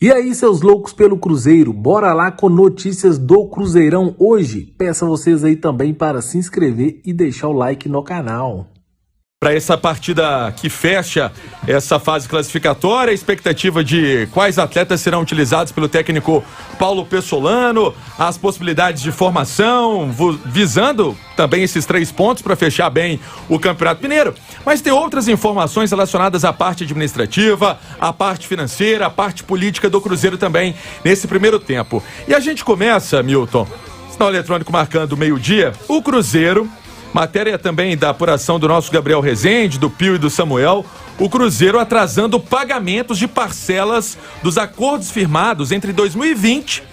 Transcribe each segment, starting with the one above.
E aí, seus loucos pelo Cruzeiro, bora lá com notícias do Cruzeirão hoje. Peço a vocês aí também para se inscrever e deixar o like no canal. Para essa partida que fecha essa fase classificatória, a expectativa de quais atletas serão utilizados pelo técnico Paulo Pessolano, as possibilidades de formação, visando também esses 3 pontos para fechar bem o Campeonato Mineiro. Mas tem outras informações relacionadas à parte administrativa, à parte financeira, à parte política do Cruzeiro também nesse primeiro tempo. E a gente começa, Milton, sinal eletrônico marcando meio-dia, o Cruzeiro. Matéria também da apuração do nosso Gabriel Rezende, do Pio e do Samuel. O Cruzeiro atrasando pagamentos de parcelas dos acordos firmados entre 2020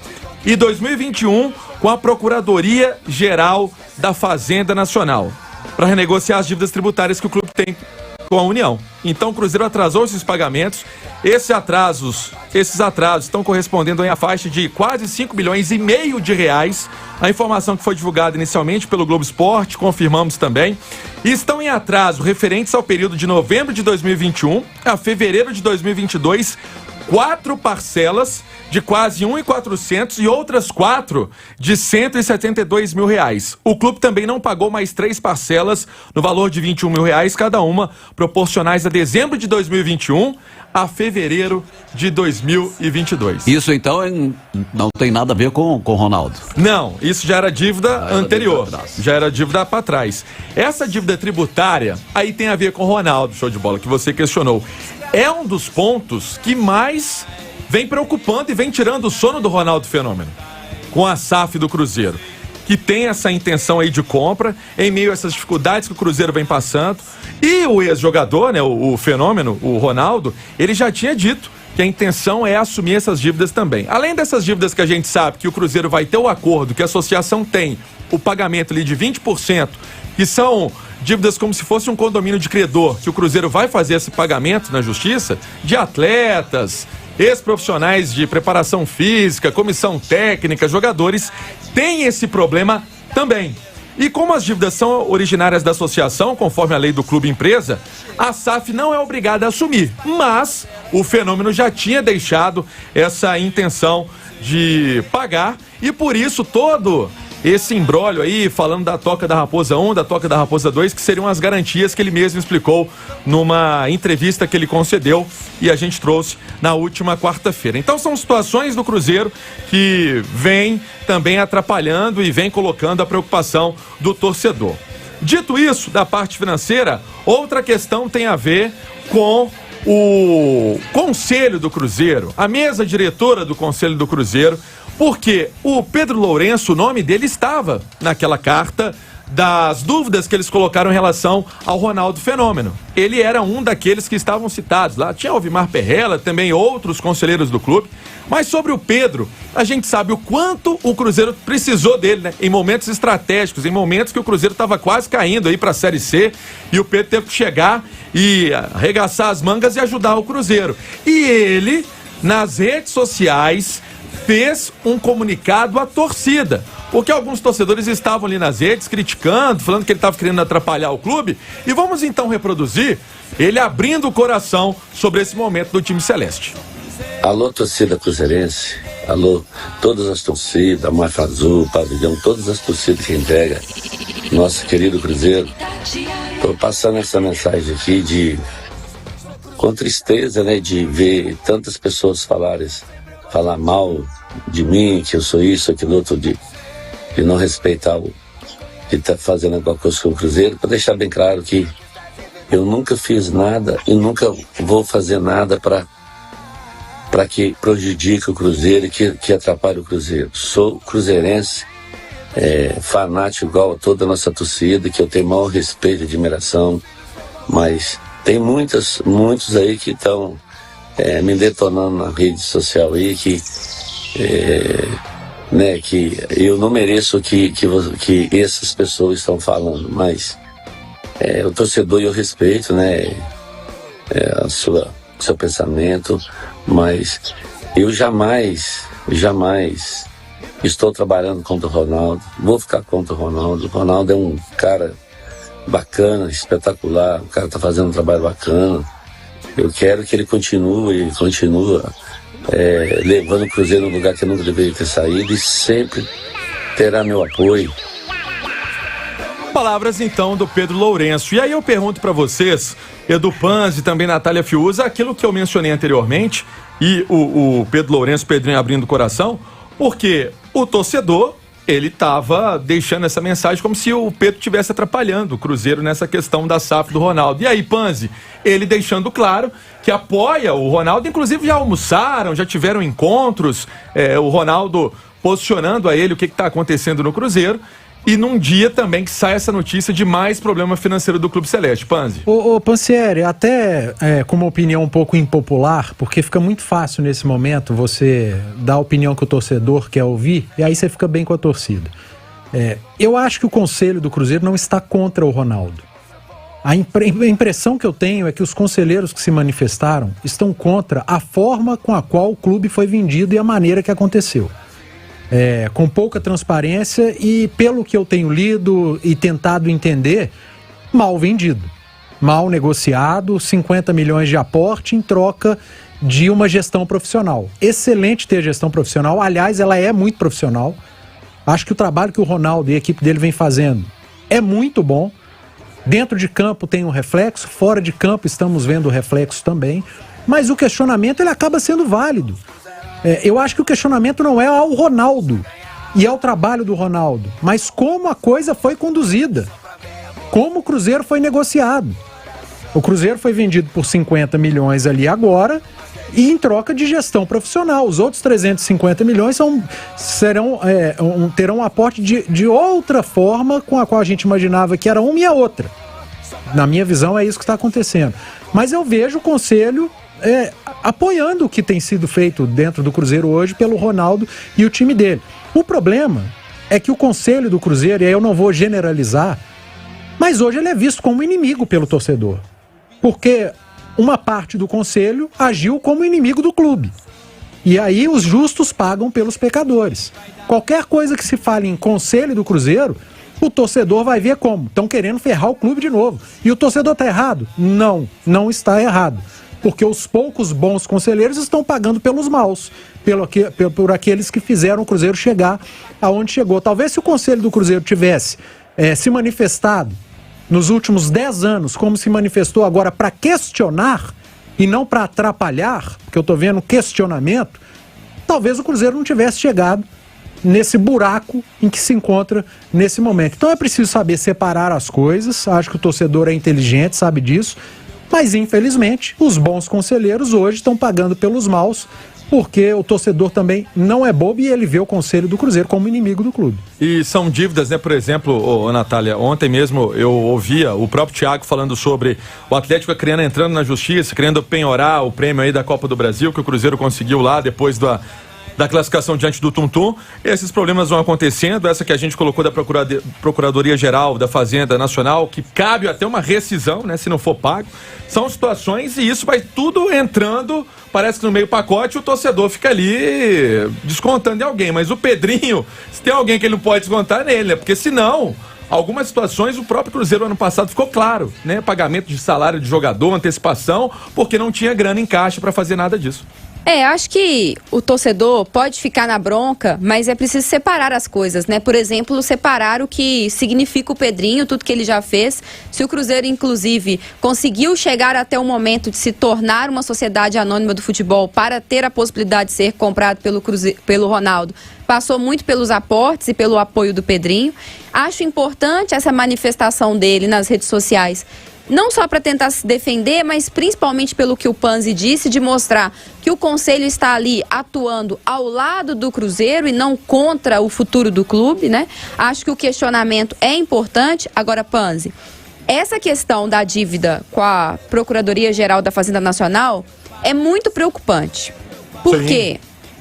e 2021 com a Procuradoria Geral da Fazenda Nacional para renegociar as dívidas tributárias que o clube tem com a União. Então o Cruzeiro atrasou esses pagamentos. Esses atrasos estão correspondendo à faixa de quase 5,5 bilhões de reais. A informação que foi divulgada inicialmente pelo Globo Esporte, confirmamos também. E estão em atraso referentes ao período de novembro de 2021 a fevereiro de 2022, 4 parcelas de quase 1.400 e outras 4 de 172 mil reais. O clube também não pagou mais 3 parcelas no valor de 21 mil reais cada uma, proporcionais a dezembro de 2021 a fevereiro de 2022. Isso então não tem nada a ver com o Ronaldo? Não, isso já era dívida anterior, já era dívida para trás. Essa dívida tributária aí tem a ver com o Ronaldo, show de bola, que você questionou. É um dos pontos que mais vem preocupando e vem tirando o sono do Ronaldo Fenômeno, com a SAF do Cruzeiro, que tem essa intenção aí de compra, em meio a essas dificuldades que o Cruzeiro vem passando. E o ex-jogador, né, o Fenômeno, o Ronaldo, ele já tinha dito que a intenção é assumir essas dívidas também. Além dessas dívidas que a gente sabe que o Cruzeiro vai ter o acordo, que a associação tem o pagamento ali de 20%, que são dívidas como se fosse um condomínio de credor, que o Cruzeiro vai fazer esse pagamento na justiça, de atletas, ex-profissionais de preparação física, comissão técnica, jogadores, tem esse problema também. E como as dívidas são originárias da associação, conforme a lei do clube empresa, a SAF não é obrigada a assumir, mas o Fenômeno já tinha deixado essa intenção de pagar e por isso todo esse imbróglio aí, falando da Toca da Raposa 1, da Toca da Raposa 2, que seriam as garantias que ele mesmo explicou numa entrevista que ele concedeu e a gente trouxe na última quarta-feira. Então são situações do Cruzeiro que vem também atrapalhando e vem colocando a preocupação do torcedor. Dito isso, da parte financeira, outra questão tem a ver com o Conselho do Cruzeiro, a mesa diretora do Conselho do Cruzeiro, porque o Pedro Lourenço, o nome dele estava naquela carta das dúvidas que eles colocaram em relação ao Ronaldo Fenômeno. Ele era um daqueles que estavam citados lá. Tinha o Vimar Perrella, também outros conselheiros do clube. Mas sobre o Pedro, a gente sabe o quanto o Cruzeiro precisou dele, né? Em momentos estratégicos, em momentos que o Cruzeiro estava quase caindo aí para a Série C e o Pedro teve que chegar e arregaçar as mangas e ajudar o Cruzeiro. E ele, nas redes sociais, fez um comunicado à torcida, porque alguns torcedores estavam ali nas redes criticando, falando que ele estava querendo atrapalhar o clube, e vamos então reproduzir ele abrindo o coração sobre esse momento do time celeste. Alô, torcida cruzeirense, alô, todas as torcidas, Marca Azul, Pavilhão, todas as torcidas que integram nosso querido Cruzeiro. Estou passando essa mensagem aqui com tristeza, né, de ver tantas pessoas falar mal de mim, que eu sou isso, aquilo outro, de não respeitar de estar fazendo alguma coisa com o Cruzeiro, para deixar bem claro que eu nunca fiz nada e nunca vou fazer nada para que prejudique o Cruzeiro e que atrapalhe o Cruzeiro. Sou cruzeirense, fanático igual a toda a nossa torcida, que eu tenho maior respeito e admiração, mas tem muitos aí que estão me detonando na rede social aí, que eu não mereço que essas pessoas estão falando, mas o torcedor eu respeito, né, seu pensamento, mas eu jamais estou trabalhando contra o Ronaldo, vou ficar contra o Ronaldo. O Ronaldo é um cara bacana, espetacular, o cara está fazendo um trabalho bacana. Eu quero que ele continue levando o Cruzeiro num lugar que nunca deveria ter saído, e sempre terá meu apoio. Palavras então do Pedro Lourenço. E aí eu pergunto para vocês, Edu Panzi e também Natália Fiuza, aquilo que eu mencionei anteriormente, e o Pedro Lourenço, Pedrinho abrindo o coração, porque o torcedor, ele estava deixando essa mensagem como se o Pedro estivesse atrapalhando o Cruzeiro nessa questão da SAF do Ronaldo. E aí, Panzi, ele deixando claro que apoia o Ronaldo, inclusive já almoçaram, já tiveram encontros, o Ronaldo posicionando a ele o que está acontecendo no Cruzeiro. E num dia também que sai essa notícia de mais problema financeiro do Clube Celeste. Panzi. Ô Pansieri, até com uma opinião um pouco impopular, porque fica muito fácil nesse momento você dar a opinião que o torcedor quer ouvir, e aí você fica bem com a torcida. Eu acho que o conselho do Cruzeiro não está contra o Ronaldo. A impressão que eu tenho é que os conselheiros que se manifestaram estão contra a forma com a qual o clube foi vendido e a maneira que aconteceu. Com pouca transparência e, pelo que eu tenho lido e tentado entender, mal vendido, mal negociado, 50 milhões de aporte em troca de uma gestão profissional. Excelente ter gestão profissional, aliás, ela é muito profissional. Acho que o trabalho que o Ronaldo e a equipe dele vem fazendo é muito bom. Dentro de campo tem um reflexo, fora de campo estamos vendo o reflexo também, mas o questionamento ele acaba sendo válido. Eu acho que o questionamento não é ao Ronaldo e ao trabalho do Ronaldo, mas como a coisa foi conduzida, como o Cruzeiro foi negociado. O Cruzeiro foi vendido por 50 milhões ali agora e em troca de gestão profissional. Os outros 350 milhões terão um aporte de outra forma com a qual a gente imaginava que era uma e a outra. Na minha visão é isso que está acontecendo. Mas eu vejo o Conselho apoiando o que tem sido feito dentro do Cruzeiro hoje pelo Ronaldo e o time dele. O problema é que o Conselho do Cruzeiro, e aí eu não vou generalizar, mas hoje ele é visto como inimigo pelo torcedor. Porque uma parte do Conselho agiu como inimigo do clube. E aí os justos pagam pelos pecadores. Qualquer coisa que se fale em Conselho do Cruzeiro, o torcedor vai ver como. Estão querendo ferrar o clube de novo. E o torcedor está errado? Não, não está errado. Porque os poucos bons conselheiros estão pagando pelos maus, por aqueles que fizeram o Cruzeiro chegar aonde chegou. Talvez se o Conselho do Cruzeiro tivesse se manifestado nos últimos 10 anos, como se manifestou agora para questionar e não para atrapalhar, porque eu estou vendo questionamento, talvez o Cruzeiro não tivesse chegado nesse buraco em que se encontra nesse momento. Então é preciso saber separar as coisas, acho que o torcedor é inteligente, sabe disso, mas infelizmente os bons conselheiros hoje estão pagando pelos maus, porque o torcedor também não é bobo e ele vê o Conselho do Cruzeiro como inimigo do clube. E são dívidas, né? Por exemplo, Natália, ontem mesmo eu ouvia o próprio Thiago falando sobre o Atlético Acreano entrando na justiça, querendo penhorar o prêmio aí da Copa do Brasil, que o Cruzeiro conseguiu lá depois da classificação diante do Tum-Tum. Esses problemas vão acontecendo, essa que a gente colocou da Procuradoria-Geral da Fazenda Nacional, que cabe até uma rescisão, né, se não for pago. São situações e isso vai tudo entrando, parece que no meio pacote o torcedor fica ali descontando em alguém, mas o Pedrinho, se tem alguém que ele não pode descontar nele, né, porque senão, algumas situações, o próprio Cruzeiro ano passado ficou claro, né, pagamento de salário de jogador, antecipação, porque não tinha grana em caixa para fazer nada disso. Acho que o torcedor pode ficar na bronca, mas é preciso separar as coisas, né? Por exemplo, separar o que significa o Pedrinho, tudo que ele já fez. Se o Cruzeiro, inclusive, conseguiu chegar até o momento de se tornar uma sociedade anônima do futebol para ter a possibilidade de ser comprado pelo Ronaldo, passou muito pelos aportes e pelo apoio do Pedrinho. Acho importante essa manifestação dele nas redes sociais, não só para tentar se defender, mas principalmente pelo que o Panzi disse, de mostrar que o Conselho está ali atuando ao lado do Cruzeiro e não contra o futuro do clube, né? Acho que o questionamento é importante. Agora, Panzi, essa questão da dívida com a Procuradoria-Geral da Fazenda Nacional é muito preocupante. Por quê?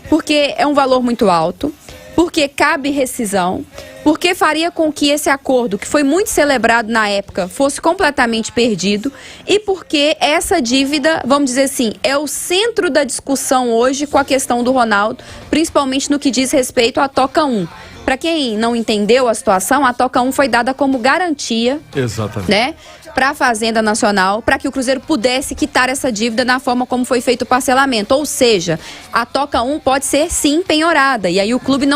Porque é um valor muito alto, porque cabe rescisão, porque faria com que esse acordo, que foi muito celebrado na época, fosse completamente perdido e porque essa dívida, vamos dizer assim, é o centro da discussão hoje com a questão do Ronaldo, principalmente no que diz respeito à Toca 1. Para quem não entendeu a situação, a Toca 1 foi dada como garantia, exatamente, né, para a Fazenda Nacional, para que o Cruzeiro pudesse quitar essa dívida na forma como foi feito o parcelamento. Ou seja, a Toca 1 pode ser sim penhorada, e aí o clube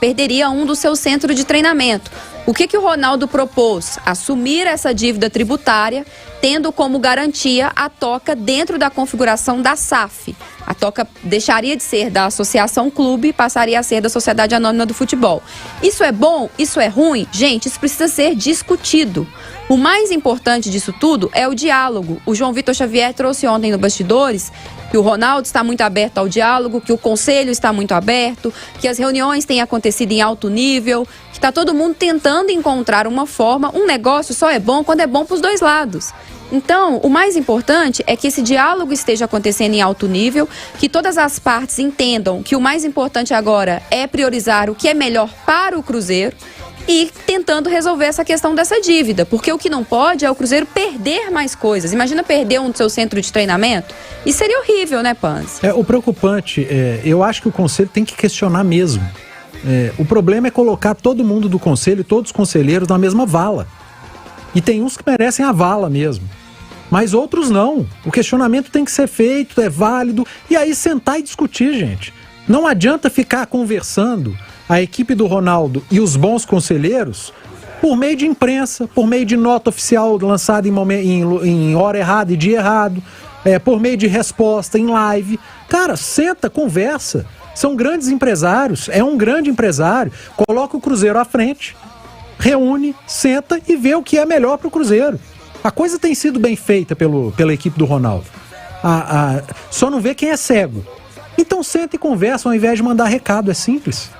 perderia um dos seus centros de treinamento. O que o Ronaldo propôs? Assumir essa dívida tributária, tendo como garantia a Toca dentro da configuração da SAF. A Toca deixaria de ser da Associação Clube e passaria a ser da Sociedade Anônima do Futebol. Isso é bom? Isso é ruim? Gente, isso precisa ser discutido. O mais importante disso tudo é o diálogo. O João Vitor Xavier trouxe ontem no Bastidores que o Ronaldo está muito aberto ao diálogo, que o conselho está muito aberto, que as reuniões têm acontecido em alto nível, que está todo mundo tentando encontrar uma forma. Um negócio só é bom quando é bom para os dois lados. Então, o mais importante é que esse diálogo esteja acontecendo em alto nível, que todas as partes entendam que o mais importante agora é priorizar o que é melhor para o Cruzeiro e tentando resolver essa questão dessa dívida, porque o que não pode é o Cruzeiro perder mais coisas. Imagina perder um do seu centro de treinamento. Isso seria horrível, né, Panzi? O preocupante, eu acho que o conselho tem que questionar mesmo. O problema é colocar todo mundo do conselho, todos os conselheiros na mesma vala. E tem uns que merecem a vala mesmo, mas outros não. O questionamento tem que ser feito, é válido, e aí sentar e discutir, gente. Não adianta ficar conversando a equipe do Ronaldo e os bons conselheiros por meio de imprensa, por meio de nota oficial lançada em hora errada e dia errado, por meio de resposta em live. Cara, senta, conversa. São grandes empresários, é um grande empresário, coloca o Cruzeiro à frente, reúne, senta e vê o que é melhor para o Cruzeiro. A coisa tem sido bem feita pela equipe do Ronaldo. Só não vê quem é cego. Então senta e conversa ao invés de mandar recado, é simples.